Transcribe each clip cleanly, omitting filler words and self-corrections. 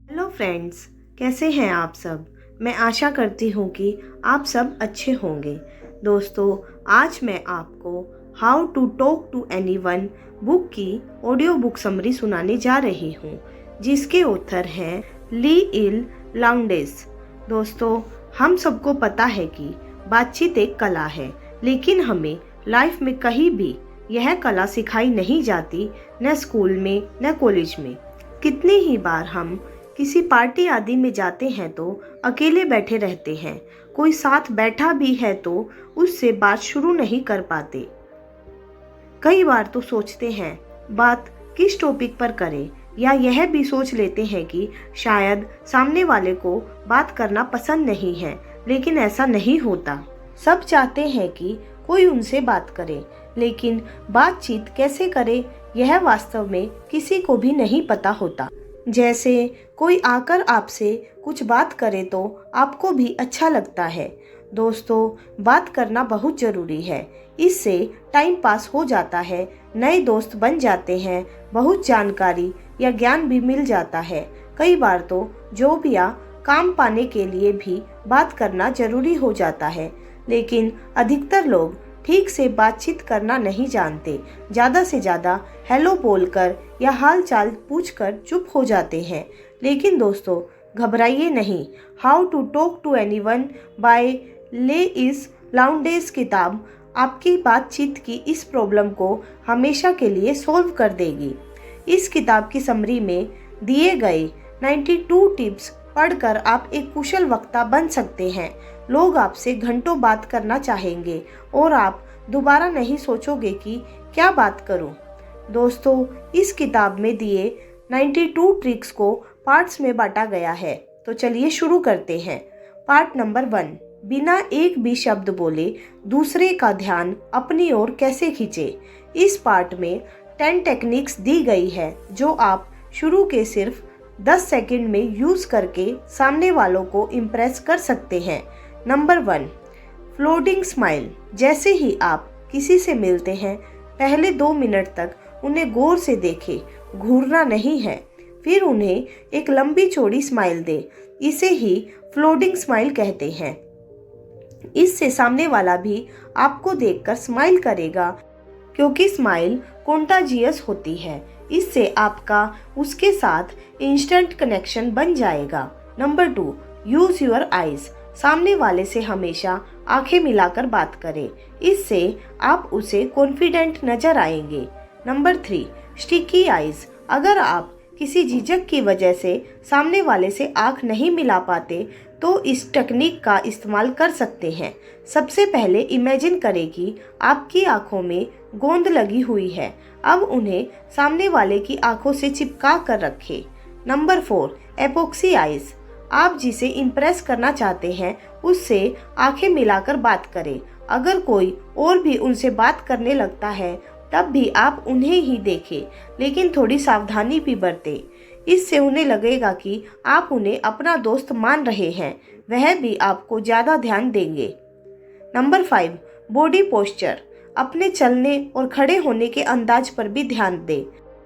Hello friends, कैसे हैं आप सब। मैं आशा करती हूँ कि आप सब अच्छे होंगे। दोस्तों, आज मैं आपको how to talk to anyone book की ऑडियो बुक समरी सुनाने जा रही हूँ, जिसके ऑथर हैं ली इल लाउंडेस। दोस्तों, हम सबको पता है कि बातचीत एक कला है, लेकिन हमें लाइफ में कहीं भी यह कला सिखाई नहीं जाती, न स्कूल में न कॉलेज में। कितनी ही बार हम किसी पार्टी आदि में जाते हैं तो अकेले बैठे रहते हैं, कोई साथ बैठा भी है तो उससे बात शुरू नहीं कर पाते। कई बार तो सोचते हैं बात किस टॉपिक पर करें, या यह भी सोच लेते हैं कि शायद सामने वाले को बात करना पसंद नहीं है, लेकिन ऐसा नहीं होता। सब चाहते हैं कि कोई उनसे बात करे, लेकिन बातचीत कैसे करे यह वास्तव में किसी को भी नहीं पता होता। जैसे कोई आकर आपसे कुछ बात करे तो आपको भी अच्छा लगता है। दोस्तों, बात करना बहुत ज़रूरी है, इससे टाइम पास हो जाता है, नए दोस्त बन जाते हैं, बहुत जानकारी या ज्ञान भी मिल जाता है। कई बार तो जॉब या काम पाने के लिए भी बात करना ज़रूरी हो जाता है, लेकिन अधिकतर लोग ठीक से बातचीत करना नहीं जानते। ज़्यादा से ज़्यादा हेलो बोलकर या हाल चाल पूछकर चुप हो जाते हैं। लेकिन दोस्तों, घबराइए नहीं। How to talk to anyone by Leil लाउंडेस किताब आपकी बातचीत की इस प्रॉब्लम को हमेशा के लिए सॉल्व कर देगी। इस किताब की समरी में दिए गए 92 टिप्स पढ़कर आप एक कुशल वक्ता बन सकते हैं। लोग आपसे घंटों बात करना चाहेंगे और आप दोबारा नहीं सोचोगे कि क्या बात करूं। दोस्तों, इस किताब में दिए 92 ट्रिक्स को पार्ट्स में बांटा गया है, तो चलिए शुरू करते हैं। पार्ट नंबर 1, बिना एक भी शब्द बोले दूसरे का ध्यान अपनी ओर कैसे खींचे। इस पार्ट में 10 टेक्निक्स दी गई है जो आप शुरू के सिर्फ 10 सेकंड में यूज़ करके सामने वालों को इम्प्रेस कर सकते हैं। Number 1, floating smile. जैसे ही आप किसी से मिलते हैं, पहले 2 मिनट तक उन्हें गौर से देखें, घूरना नहीं है। फिर उन्हें एक लंबी चौड़ी स्माइल दें, इसे ही फ्लोटिंग स्माइल कहते हैं। इससे सामने वाला भी आपको देखकर स्माइल करेगा, क्योंकि स्माइल कॉन्टाजियस होती है। इससे आपका उसके साथ इंस्टेंट कनेक्शन बन जाएगा। Number 2, use your eyes. सामने वाले से हमेशा आंखें मिलाकर बात करें, इससे आप उसे कॉन्फिडेंट नजर आएंगे। Number 3, sticky eyes. अगर आप किसी झिझक की वजह से सामने वाले से आंख नहीं मिला पाते तो इस टेक्निक का इस्तेमाल कर सकते हैं। सबसे पहले इमेजिन करें कि आपकी आंखों में गोंद लगी हुई है। अब उन्हें सामने वाले की आंखों से चिपका कर रखें। Number 4, epoxy eyes. आप जिसे इम्प्रेस करना चाहते हैं उससे आंखें मिलाकर बात करें। अगर कोई और भी उनसे बात करने लगता है तब भी आप उन्हें ही देखें, लेकिन थोड़ी सावधानी भी बरतें। इससे उन्हें लगेगा कि आप उन्हें अपना दोस्त मान रहे हैं, वह भी आपको ज़्यादा ध्यान देंगे। Number 5, body posture. अपने चलने और खड़े होने के अंदाज पर भी ध्यान दें।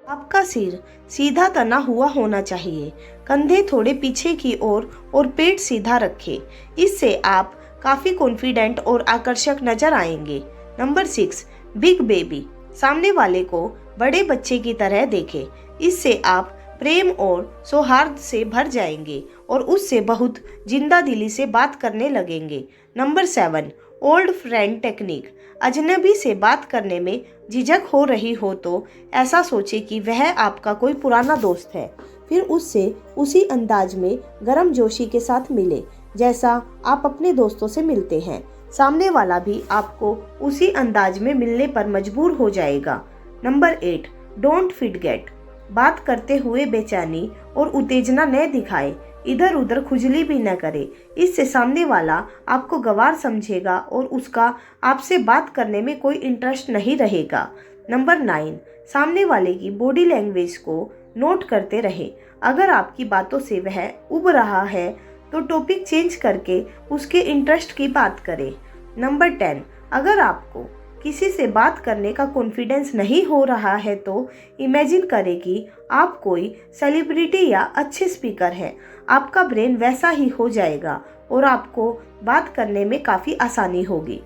आपका सिर सीधा तना हुआ होना चाहिए, कंधे थोड़े पीछे की ओर और पेट सीधा रखें। इससे आप काफ़ी कॉन्फिडेंट और आकर्षक नजर आएंगे। Number 6, big baby. सामने वाले को बड़े बच्चे की तरह देखें, इससे आप प्रेम और सौहार्द से भर जाएंगे और उससे बहुत जिंदा दिली से बात करने लगेंगे। Number 7, old friend technique. अजनबी से बात करने में झिझक हो रही हो तो ऐसा सोचें कि वह आपका कोई पुराना दोस्त है, फिर उससे उसी अंदाज में गर्मजोशी के साथ मिले जैसा आप अपने दोस्तों से मिलते हैं। सामने वाला भी आपको उसी अंदाज में मिलने पर मजबूर हो जाएगा। Number 8, don't forget. बात करते हुए बेचैनी और उत्तेजना न दिखाए, इधर उधर खुजली भी न करे। इससे सामने वाला आपको गंवार समझेगा और उसका आपसे बात करने में कोई इंटरेस्ट नहीं रहेगा। नंबर 9, सामने वाले की बॉडी लैंग्वेज को नोट करते रहे। अगर आपकी बातों से वह उब रहा है तो टॉपिक चेंज करके उसके इंटरेस्ट की बात करें। नंबर 10, अगर आपको किसी से बात करने का कॉन्फिडेंस नहीं हो रहा है तो इमेजिन करें कि आप कोई सेलिब्रिटी या अच्छे स्पीकर हैं। आपका ब्रेन वैसा ही हो जाएगा और आपको बात करने में काफ़ी आसानी होगी।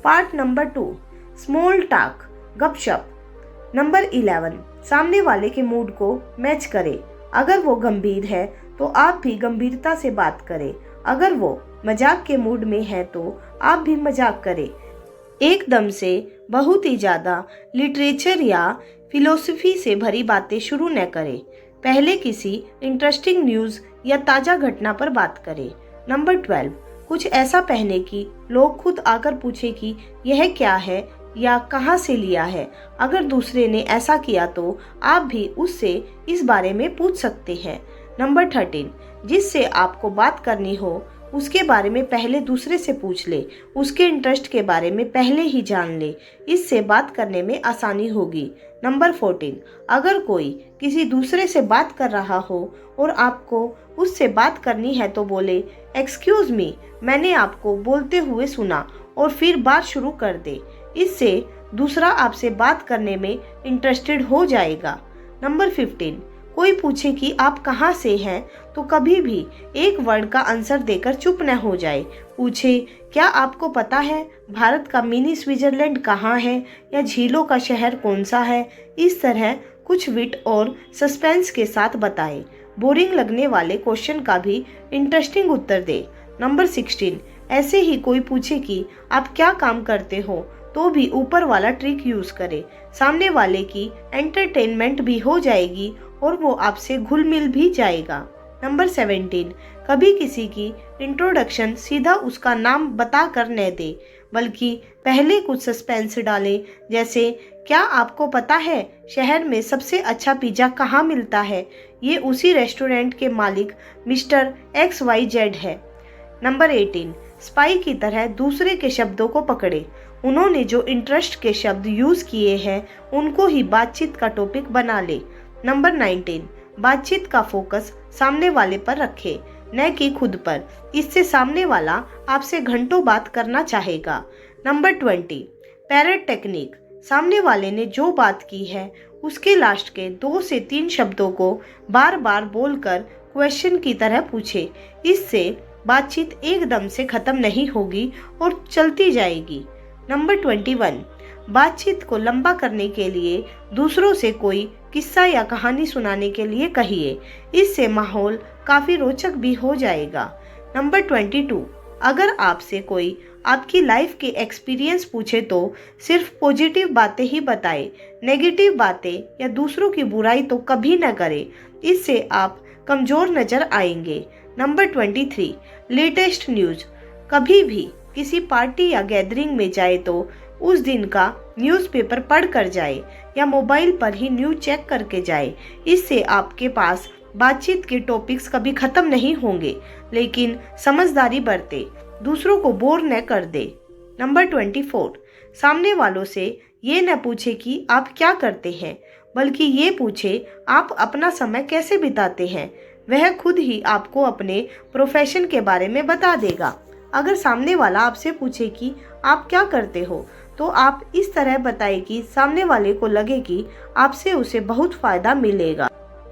पार्ट नंबर 2, स्मॉल टॉक, गपशप। नंबर 11, सामने वाले के मूड को मैच करें। अगर वो गंभीर है तो आप भी गंभीरता से बात करें। अगर वो मजाक के मूड में है तो आप भी मजाक करें। एकदम से बहुत ही ज़्यादा लिटरेचर या फिलोसफी से भरी बातें शुरू न करें। पहले किसी इंटरेस्टिंग न्यूज़ या ताज़ा घटना पर बात करें। नंबर 12, कुछ ऐसा पहने कि लोग खुद आकर पूछे कि यह क्या है या कहाँ से लिया है। अगर दूसरे ने ऐसा किया तो आप भी उससे इस बारे में पूछ सकते हैं। नंबर 13, जिससे आपको बात करनी हो उसके बारे में पहले दूसरे से पूछ ले। उसके इंटरेस्ट के बारे में पहले ही जान ले। इससे बात करने में आसानी होगी। नंबर 14, अगर कोई किसी दूसरे से बात कर रहा हो और आपको उससे बात करनी है तो बोले, एक्सक्यूज़ मी, मैंने आपको बोलते हुए सुना, और फिर बात शुरू कर दे। इससे दूसरा आपसे बात करने में इंटरेस्टेड हो जाएगा। नंबर 15, कोई पूछे कि आप कहाँ से हैं तो कभी भी एक वर्ड का आंसर देकर चुप न हो जाए। पूछे, क्या आपको पता है भारत का मिनी स्विट्जरलैंड कहाँ है, या झीलों का शहर कौन सा है। इस तरह कुछ विट और सस्पेंस के साथ बताए। बोरिंग लगने वाले क्वेश्चन का भी इंटरेस्टिंग उत्तर दे। नंबर 16, ऐसे ही कोई पूछे कि आप क्या काम करते हो तो भी ऊपर वाला ट्रिक यूज करे। सामने वाले की एंटरटेनमेंट भी हो जाएगी और वो आपसे घुल मिल भी जाएगा। नंबर 17, कभी किसी की इंट्रोडक्शन सीधा उसका नाम बता कर न दे, बल्कि पहले कुछ सस्पेंस डाले। जैसे, क्या आपको पता है शहर में सबसे अच्छा पिज्ज़ा कहाँ मिलता है? ये उसी रेस्टोरेंट के मालिक मिस्टर XYZ है। नंबर 18, स्पाई की तरह दूसरे के शब्दों को पकड़े। उन्होंने जो इंटरेस्ट के शब्द यूज़ किए हैं उनको ही बातचीत का टॉपिक बना ले। नंबर 19, बातचीत का फोकस सामने वाले पर रखे, न कि खुद पर। इससे सामने वाला आपसे घंटों बात करना चाहेगा। Number 20, parrot technique. सामने वाले ने जो बात की है उसके लास्ट के 2 से 3 शब्दों को बार बार बोलकर क्वेश्चन की तरह पूछे। इससे बातचीत एकदम से खत्म नहीं होगी और चलती जाएगी। नंबर 21, बातचीत को लंबा करने के लिए दूसरों से कोई किस्सा या कहानी सुनाने के लिए कहिए। इससे माहौल काफ़ी रोचक भी हो जाएगा। नंबर 22, अगर आपसे कोई आपकी लाइफ के एक्सपीरियंस पूछे तो सिर्फ पॉजिटिव बातें ही बताए। नेगेटिव बातें या दूसरों की बुराई तो कभी न करें। इससे आप कमज़ोर नज़र आएंगे। Number 23, latest news. कभी भी किसी पार्टी या गैदरिंग में जाए तो उस दिन का न्यूज़पेपर पढ़ कर जाए या मोबाइल पर ही न्यूज़ चेक करके जाए। इससे आपके पास बातचीत के टॉपिक्स कभी ख़त्म नहीं होंगे, लेकिन समझदारी बरते, दूसरों को बोर न कर दे। नंबर 24, सामने वालों से ये न पूछे कि आप क्या करते हैं, बल्कि ये पूछे आप अपना समय कैसे बिताते हैं। वह खुद ही आपको अपने प्रोफेशन के बारे में बता देगा। अगर सामने वाला आपसे पूछे कि आप क्या करते हो तो आप इस तरह बताएं कि सामने वाले को लगे कि आपसे उसे बहुत फ़ायदा मिलेगा।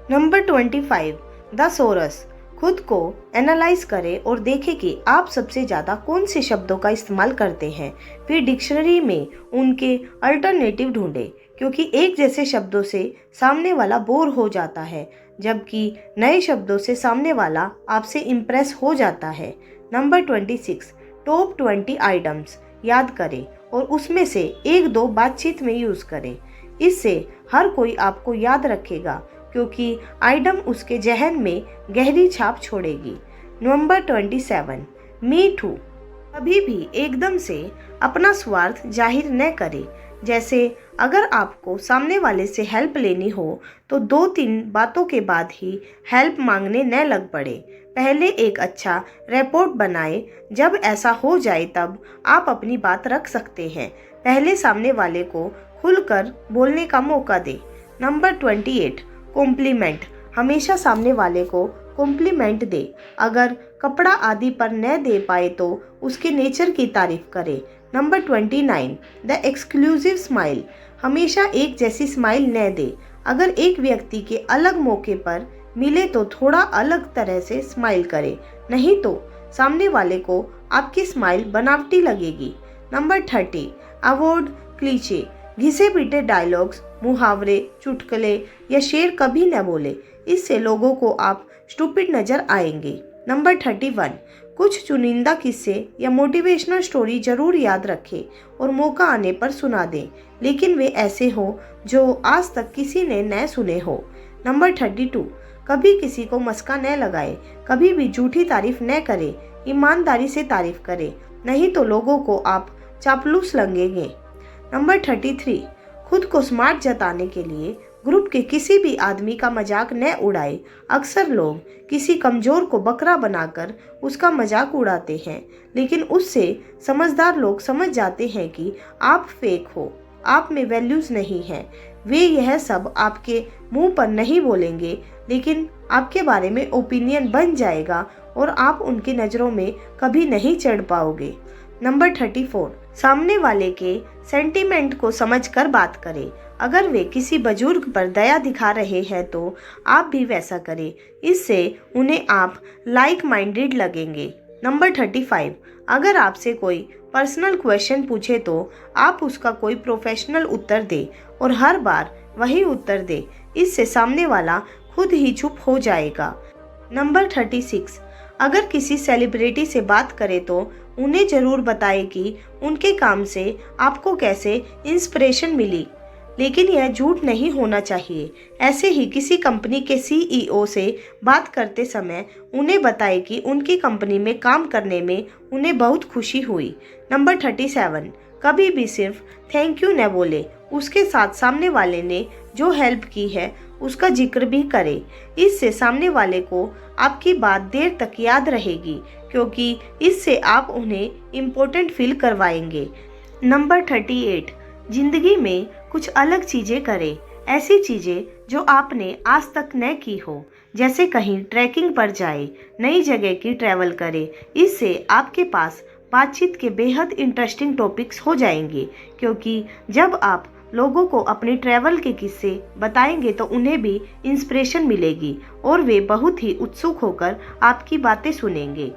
नंबर 25, दसोरस। खुद को एनालाइज करें और देखें कि आप सबसे ज़्यादा कौन से शब्दों का इस्तेमाल करते हैं। फिर डिक्शनरी में उनके अल्टरनेटिव ढूंढें, क्योंकि एक जैसे शब्दों से सामने वाला बोर हो जाता है, जबकि नए शब्दों से सामने वाला आपसे इम्प्रेस हो जाता है। नंबर 26, टॉप 20 आइटम्स याद करें और उसमें से 1-2 बातचीत में यूज़ करें। इससे हर कोई आपको याद रखेगा, क्योंकि आइटम उसके जहन में गहरी छाप छोड़ेगी। Number 27, me too. कभी भी एकदम से अपना स्वार्थ जाहिर न करें। जैसे, अगर आपको सामने वाले से हेल्प लेनी हो तो 2-3 बातों के बाद ही हेल्प मांगने न लग पड़े। पहले एक अच्छा रिपोर्ट बनाएं। जब ऐसा हो जाए तब आप अपनी बात रख सकते हैं। पहले सामने वाले को खुलकर बोलने का मौका दें। Number 28, compliment. हमेशा सामने वाले को कॉम्प्लीमेंट दे। अगर कपड़ा आदि पर न दे पाए तो उसके नेचर की तारीफ करें। Number 29, the exclusive smile. हमेशा एक जैसी स्माइल न दे। अगर एक व्यक्ति के अलग मौके पर मिले तो थोड़ा अलग तरह से स्माइल करे, नहीं तो सामने वाले को आपकी स्माइल बनावटी लगेगी। Number 30, avoid cliché. घिसे पीटे डायलॉग्स, मुहावरे, चुटकुले या शेर कभी न बोले, इससे लोगों को आप स्टूपिड नजर आएंगे। नंबर 31, कुछ चुनिंदा किस्से या मोटिवेशनल स्टोरी जरूर याद रखें और मौका आने पर सुना दें, लेकिन वे ऐसे हो जो आज तक किसी ने न सुने हो। नंबर 32, कभी किसी को मस्का न लगाए, कभी भी झूठी तारीफ न करें, ईमानदारी से तारीफ करें, नहीं तो लोगों को आप चापलूस लगेंगे। नंबर 33, खुद को स्मार्ट जताने के लिए ग्रुप के किसी भी आदमी का मजाक न उड़ाए। अक्सर लोग किसी कमजोर को बकरा बनाकर उसका मजाक उड़ाते हैं, लेकिन उससे समझदार लोग समझ जाते हैं कि आप फेक हो, आप में वैल्यूज नहीं है। वे यह सब आपके मुंह पर नहीं बोलेंगे, लेकिन आपके बारे में ओपिनियन बन जाएगा और आप उनकी नज़रों में कभी नहीं चढ़ पाओगे। नंबर 34, सामने वाले के सेंटीमेंट को समझकर बात करें। अगर वे किसी बुजुर्ग पर दया दिखा रहे हैं तो आप भी वैसा करें, इससे उन्हें आप लाइक माइंडेड लगेंगे। नंबर 35, अगर आपसे कोई पर्सनल क्वेश्चन पूछे तो आप उसका कोई प्रोफेशनल उत्तर दें और हर बार वही उत्तर दें, इससे सामने वाला खुद ही चुप हो जाएगा। नंबर 36, अगर किसी सेलिब्रिटी से बात करें तो उन्हें जरूर बताएं कि उनके काम से आपको कैसे इंस्पिरेशन मिली, लेकिन यह झूठ नहीं होना चाहिए। ऐसे ही किसी कंपनी के CEO से बात करते समय उन्हें बताएं कि उनकी कंपनी में काम करने में उन्हें बहुत खुशी हुई। नंबर 37, कभी भी सिर्फ थैंक यू न बोले, उसके साथ सामने वाले ने जो हेल्प की है उसका जिक्र भी करें, इससे सामने वाले को आपकी बात देर तक याद रहेगी, क्योंकि इससे आप उन्हें इम्पोर्टेंट फील करवाएंगे। नंबर 38, जिंदगी में कुछ अलग चीज़ें करें, ऐसी चीज़ें जो आपने आज तक न की हो, जैसे कहीं ट्रैकिंग पर जाए, नई जगह की ट्रैवल करें, इससे आपके पास बातचीत के बेहद इंटरेस्टिंग टॉपिक्स हो जाएंगे, क्योंकि जब आप लोगों को अपने ट्रैवल के किस्से बताएंगे तो उन्हें भी इंस्पिरेशन मिलेगी और वे बहुत ही उत्सुक होकर आपकी बातें सुनेंगे।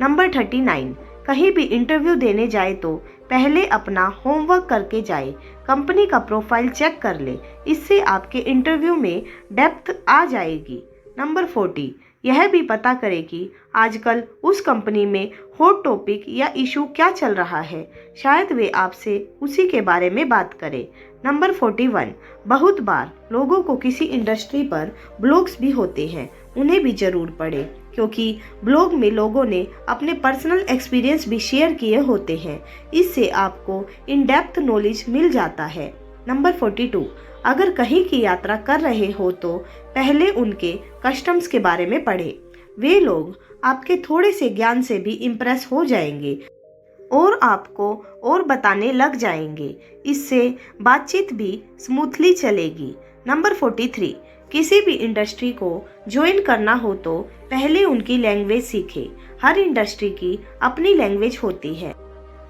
नंबर 39, कहीं भी इंटरव्यू देने जाए तो पहले अपना होमवर्क करके जाए, कंपनी का प्रोफाइल चेक कर ले, इससे आपके इंटरव्यू में डेप्थ आ जाएगी। नंबर 40, यह भी पता करें कि आजकल उस कंपनी में हॉट टॉपिक या इशू क्या चल रहा है, शायद वे आपसे उसी के बारे में बात करें। नंबर 41, बहुत बार लोगों को किसी इंडस्ट्री पर ब्लॉग्स भी होते हैं, उन्हें भी जरूर पढ़ें, क्योंकि ब्लॉग में लोगों ने अपने पर्सनल एक्सपीरियंस भी शेयर किए होते हैं, इससे आपको इन डेप्थ नॉलेज मिल जाता है। नंबर 42, अगर कहीं की यात्रा कर रहे हो तो पहले उनके कस्टम्स के बारे में पढ़ें, वे लोग आपके थोड़े से ज्ञान से भी इम्प्रेस हो जाएंगे और आपको और बताने लग जाएंगे, इससे बातचीत भी स्मूथली चलेगी। नंबर 43, किसी भी इंडस्ट्री को ज्वाइन करना हो तो पहले उनकी लैंग्वेज सीखें। हर इंडस्ट्री की अपनी लैंग्वेज होती है,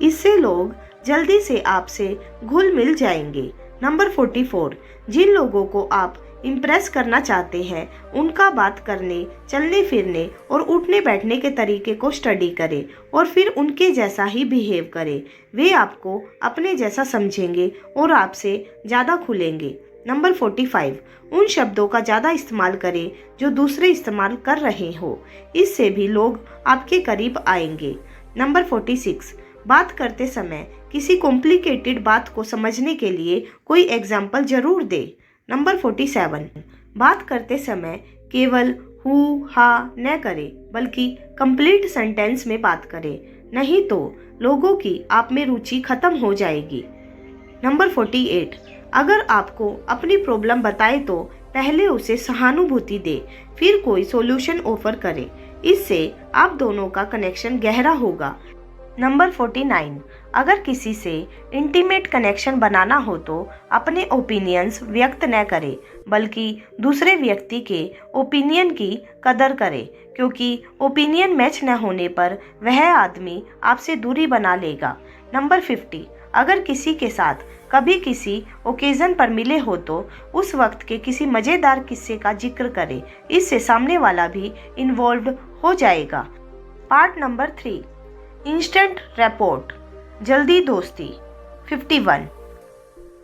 इससे लोग जल्दी से आपसे घुल मिल जाएंगे। नंबर 44, जिन लोगों को आप इम्प्रेस करना चाहते हैं उनका बात करने, चलने फिरने और उठने बैठने के तरीके को स्टडी करें और फिर उनके जैसा ही बिहेव करें। वे आपको अपने जैसा समझेंगे और आपसे ज़्यादा खुलेंगे। नंबर 45, उन शब्दों का ज़्यादा इस्तेमाल करें जो दूसरे इस्तेमाल कर रहे हो, इससे भी लोग आपके करीब आएंगे। नंबर 46, बात करते समय किसी कॉम्प्लिकेटेड बात को समझने के लिए कोई एग्जाम्पल जरूर दे। नंबर 47, बात करते समय केवल हु हा न करें, बल्कि कंप्लीट सेंटेंस में बात करें, नहीं तो लोगों की आप में रुचि खत्म हो जाएगी। नंबर 48, अगर आपको अपनी प्रॉब्लम बताए तो पहले उसे सहानुभूति दे, फिर कोई सॉल्यूशन ऑफर करे, इससे आप दोनों का कनेक्शन गहरा होगा। नंबर 49, अगर किसी से इंटीमेट कनेक्शन बनाना हो तो अपने ओपिनियंस व्यक्त न करें, बल्कि दूसरे व्यक्ति के ओपिनियन की कदर करें, क्योंकि ओपिनियन मैच न होने पर वह आदमी आपसे दूरी बना लेगा। नंबर 50, अगर किसी के साथ कभी किसी ओकेज़न पर मिले हो तो उस वक्त के किसी मज़ेदार किस्से का जिक्र करें, इससे सामने वाला भी इन्वॉल्व हो जाएगा। पार्ट नंबर 3, इंस्टेंट रिपोर्ट, जल्दी दोस्ती। 51,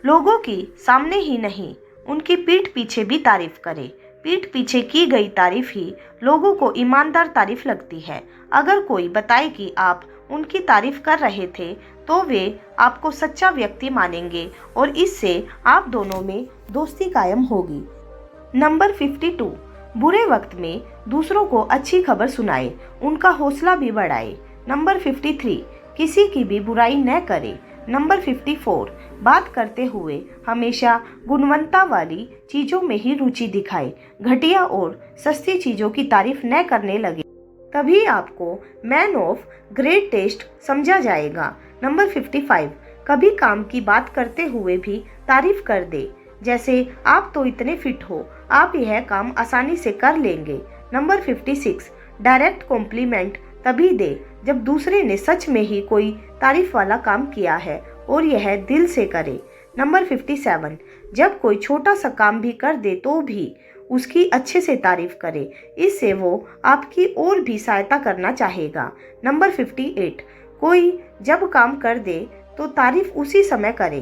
लोगों की सामने ही नहीं उनकी पीठ पीछे भी तारीफ करें। पीठ पीछे की गई तारीफ ही लोगों को ईमानदार तारीफ लगती है। अगर कोई बताए कि आप उनकी तारीफ कर रहे थे तो वे आपको सच्चा व्यक्ति मानेंगे और इससे आप दोनों में दोस्ती कायम होगी। नंबर 52, बुरे वक्त में दूसरों को अच्छी खबर सुनाए, उनका हौसला भी बढ़ाए। नंबर 53, किसी की भी बुराई न करें। नंबर 54, बात करते हुए हमेशा गुणवत्ता वाली चीज़ों में ही रुचि दिखाए, घटिया और सस्ती चीज़ों की तारीफ न करने लगे, तभी आपको मैन ऑफ ग्रेट टेस्ट समझा जाएगा। नंबर 55, कभी काम की बात करते हुए भी तारीफ कर दे, जैसे आप तो इतने फिट हो, आप यह काम आसानी से कर लेंगे। नंबर 56, डायरेक्ट कॉम्प्लीमेंट तभी दे जब दूसरे ने सच में ही कोई तारीफ वाला काम किया है और यह दिल से करे। नंबर 57, जब कोई छोटा सा काम भी कर दे तो भी उसकी अच्छे से तारीफ करे, इससे वो आपकी और भी सहायता करना चाहेगा। नंबर 58, कोई जब काम कर दे तो तारीफ उसी समय करे,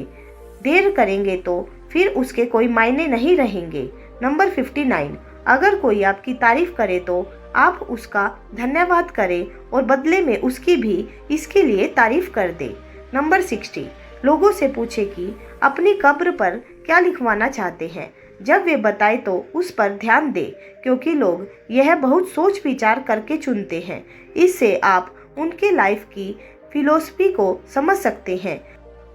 देर करेंगे तो फिर उसके कोई मायने नहीं रहेंगे। नंबर 59, अगर कोई आपकी तारीफ करे तो आप उसका धन्यवाद करें और बदले में उसकी भी इसके लिए तारीफ कर दे। नंबर 60, लोगों से पूछे कि अपनी कब्र पर क्या लिखवाना चाहते हैं, जब वे बताए तो उस पर ध्यान दे, क्योंकि लोग यह बहुत सोच विचार करके चुनते हैं। इससे आप उनके लाइफ की फिलॉसफी को समझ सकते हैं,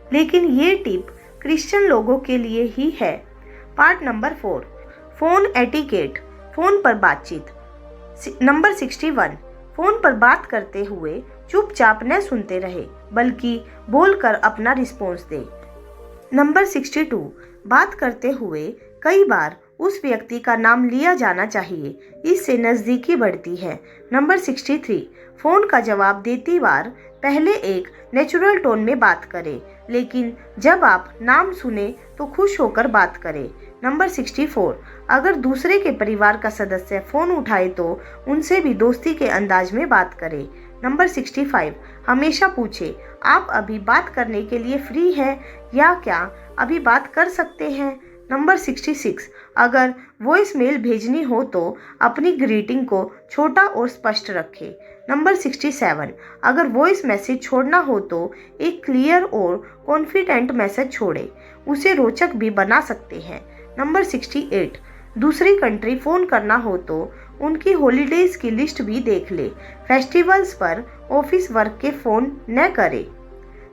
लेकिन ये टिप क्रिश्चियन लोगों के लिए ही है। Part number 4, phone etiquette, phone पर बातचीत। नंबर 61, फ़ोन पर बात करते हुए चुपचाप न सुनते रहे, बल्कि बोलकर अपना रिस्पॉन्स दे। नंबर 62, बात करते हुए कई बार उस व्यक्ति का नाम लिया जाना चाहिए, इससे नज़दीकी बढ़ती है। नंबर 63, फ़ोन का जवाब देती बार पहले एक नेचुरल टोन में बात करें, लेकिन जब आप नाम सुने तो खुश होकर बात करें। नंबर 64, अगर दूसरे के परिवार का सदस्य फ़ोन उठाए तो उनसे भी दोस्ती के अंदाज में बात करें। नंबर 65, हमेशा पूछे, आप अभी बात करने के लिए फ्री हैं या क्या अभी बात कर सकते हैं। नंबर 66, अगर वॉइस मेल भेजनी हो तो अपनी ग्रीटिंग को छोटा और स्पष्ट रखें। नंबर 67, अगर वॉइस मैसेज छोड़ना हो तो एक क्लियर और कॉन्फिडेंट मैसेज छोड़ें, उसे रोचक भी बना सकते हैं। नंबर 68, दूसरी कंट्री फ़ोन करना हो तो उनकी हॉलीडेज़ की लिस्ट भी देख ले, फेस्टिवल्स पर ऑफिस वर्क के फ़ोन न करें।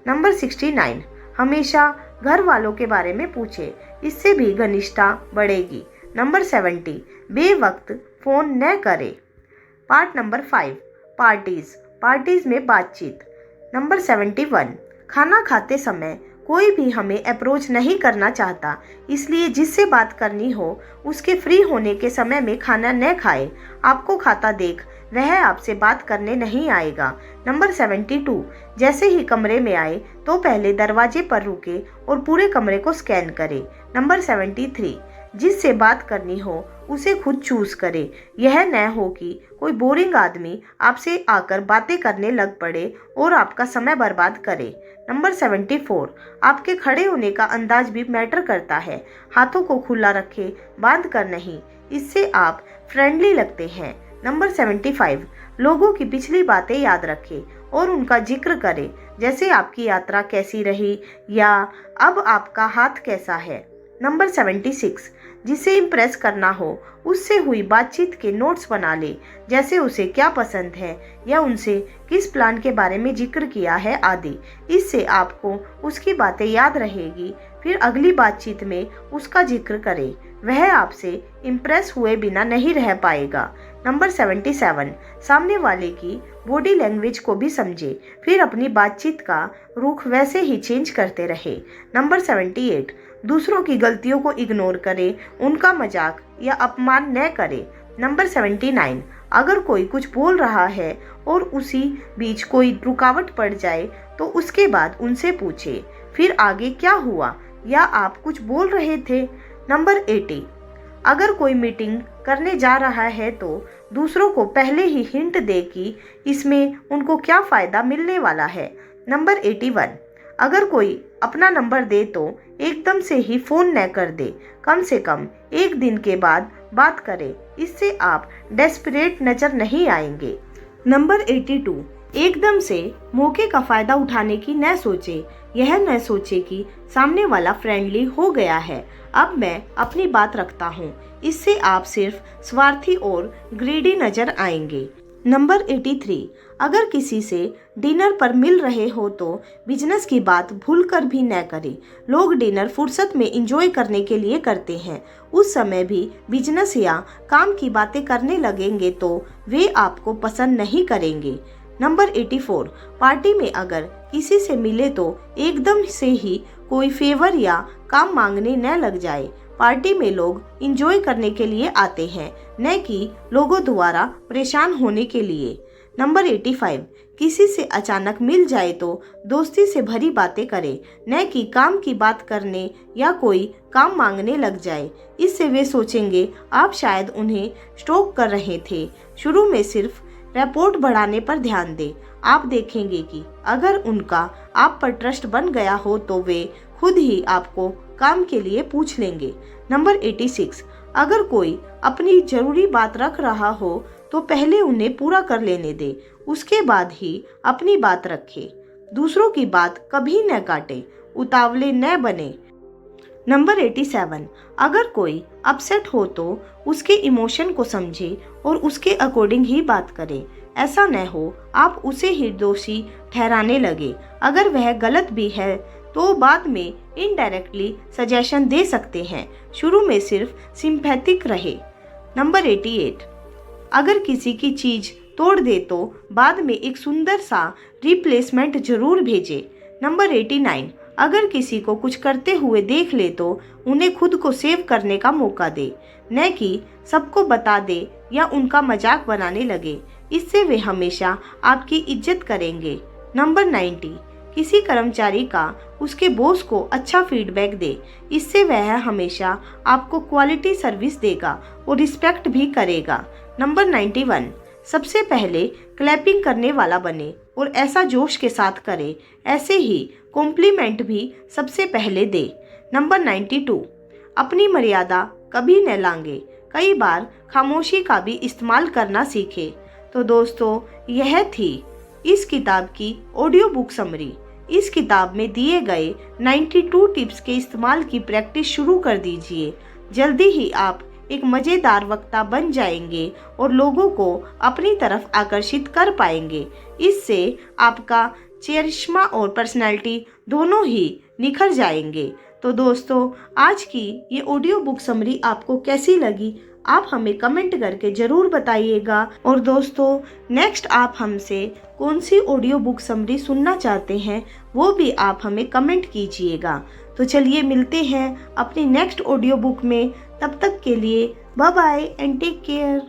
नंबर 69, हमेशा घर वालों के बारे में पूछे, इससे भी घनिष्ठता बढ़ेगी। नंबर 70, बेवक्त फ़ोन न करें। पार्ट नंबर 5, पार्टीज़ में बातचीत। नंबर 71, खाना खाते समय कोई भी हमें अप्रोच नहीं करना चाहता, इसलिए जिससे बात करनी हो उसके फ्री होने के समय में खाना न खाए। आपको खाता देख वह आपसे बात करने नहीं आएगा। नंबर 72, जैसे ही कमरे में आए तो पहले दरवाजे पर रुके और पूरे कमरे को स्कैन करें। नंबर 73, जिससे बात करनी हो उसे खुद चूज करे, यह न हो कि कोई बोरिंग आदमी आपसे आकर बातें करने लग पड़े और आपका समय बर्बाद करे। नंबर 74, आपके खड़े होने का अंदाज भी मैटर करता है, हाथों को खुला रखें, बांध कर नहीं, इससे आप फ्रेंडली लगते हैं। नंबर 75, लोगों की पिछली बातें याद रखें और उनका जिक्र करें, जैसे आपकी यात्रा कैसी रही या अब आपका हाथ कैसा है। नंबर 76, जिसे इम्प्रेस करना हो उससे हुई बातचीत के नोट्स बना ले, जैसे उसे क्या पसंद है या उनसे किस प्लान के बारे में जिक्र किया है आदि। इससे आपको उसकी बातें याद रहेगी, फिर अगली बातचीत में उसका जिक्र करें, वह आपसे इम्प्रेस हुए बिना नहीं रह पाएगा। नंबर 77, सामने वाले की बॉडी लैंग्वेज को भी समझे, फिर अपनी बातचीत का रुख वैसे ही चेंज करते रहे। नंबर 78, दूसरों की गलतियों को इग्नोर करें, उनका मजाक या अपमान न करें, नंबर 79, अगर कोई कुछ बोल रहा है और उसी बीच कोई रुकावट पड़ जाए तो उसके बाद उनसे पूछे, फिर आगे क्या हुआ या आप कुछ बोल रहे थे। नंबर 80, अगर कोई मीटिंग करने जा रहा है तो दूसरों को पहले ही हिंट दे कि इसमें उनको क्या फ़ायदा मिलने वाला है। नंबर 81, अगर कोई अपना नंबर दे तो एकदम से ही फ़ोन न कर दे, कम से कम एक दिन के बाद बात करें, इससे आप डेस्परेट नज़र नहीं आएंगे। नंबर 82, एकदम से मौके का फ़ायदा उठाने की न सोचे, यह न सोचे कि सामने वाला फ्रेंडली हो गया है, अब मैं अपनी बात रखता हूँ, इससे आप सिर्फ स्वार्थी और ग्रीडी नज़र आएंगे। नंबर 83, अगर किसी से डिनर पर मिल रहे हो तो बिजनेस की बात भूलकर भी न करें। लोग डिनर फुर्सत में एंजॉय करने के लिए करते हैं, उस समय भी बिजनेस या काम की बातें करने लगेंगे तो वे आपको पसंद नहीं करेंगे। नंबर 84, पार्टी में अगर किसी से मिले तो एकदम से ही कोई फेवर या काम मांगने न लग जाए। पार्टी में लोग एंजॉय करने के लिए आते हैं, न कि लोगों द्वारा परेशान होने के लिए। नंबर 85, किसी से अचानक मिल जाए तो दोस्ती से भरी बातें करें, न कि काम की बात करने या कोई काम मांगने लग जाए, इससे वे सोचेंगे आप शायद उन्हें स्टॉक कर रहे थे। शुरू में सिर्फ रिपोर्ट बढ़ाने पर ध्यान दें, आप देखेंगे कि अगर उनका आप पर ट्रस्ट बन गया हो तो वे खुद ही आपको काम के लिए पूछ लेंगे। नंबर 86, अगर कोई अपनी जरूरी बात रख रहा हो तो पहले उन्हें पूरा कर लेने दे, उसके बाद ही अपनी बात रखे। दूसरों की बात कभी न काटे, उतावले न बने। नंबर 87, अगर कोई अपसेट हो तो उसके इमोशन को समझे और उसके अकॉर्डिंग ही बात करें। ऐसा न हो आप उसे ही दोषी ठहराने लगे, अगर वह गलत भी है तो बाद में इनडायरेक्टली सजेशन दे सकते हैं, शुरू में सिर्फ सिंपैथिक रहे। नंबर 88, अगर किसी की चीज़ तोड़ दे तो बाद में एक सुंदर सा रिप्लेसमेंट जरूर भेजे। नंबर 89, अगर किसी को कुछ करते हुए देख ले तो उन्हें खुद को सेव करने का मौका दे, न कि सबको बता दे या उनका मजाक बनाने लगे, इससे वे हमेशा आपकी इज्जत करेंगे। नंबर 90, किसी कर्मचारी का उसके बॉस को अच्छा फीडबैक दे, इससे वह हमेशा आपको क्वालिटी सर्विस देगा और रिस्पेक्ट भी करेगा। नंबर 91, सबसे पहले क्लैपिंग करने वाला बने और ऐसा जोश के साथ करे, ऐसे ही कॉम्प्लीमेंट भी सबसे पहले दे। नंबर 92, अपनी मर्यादा कभी न लांगे, कई बार खामोशी का भी इस्तेमाल करना सीखे। तो दोस्तों, यह थी इस किताब की ऑडियो बुक समरी। इस किताब में दिए गए 92 टिप्स के इस्तेमाल की प्रैक्टिस शुरू कर दीजिए। जल्दी ही आप एक मज़ेदार वक्ता बन जाएंगे और लोगों को अपनी तरफ आकर्षित कर पाएंगे। इससे आपका चरिश्मा और पर्सनैलिटी दोनों ही निखर जाएंगे। तो दोस्तों, आज की ये ऑडियो बुक समरी आपको कैसी लगी, आप हमें कमेंट करके ज़रूर बताइएगा। और दोस्तों, नेक्स्ट आप हमसे कौन सी ऑडियो बुक समरी सुनना चाहते हैं वो भी आप हमें कमेंट कीजिएगा। तो चलिए मिलते हैं अपनी नेक्स्ट ऑडियो बुक में, तब तक के लिए bye bye and take care.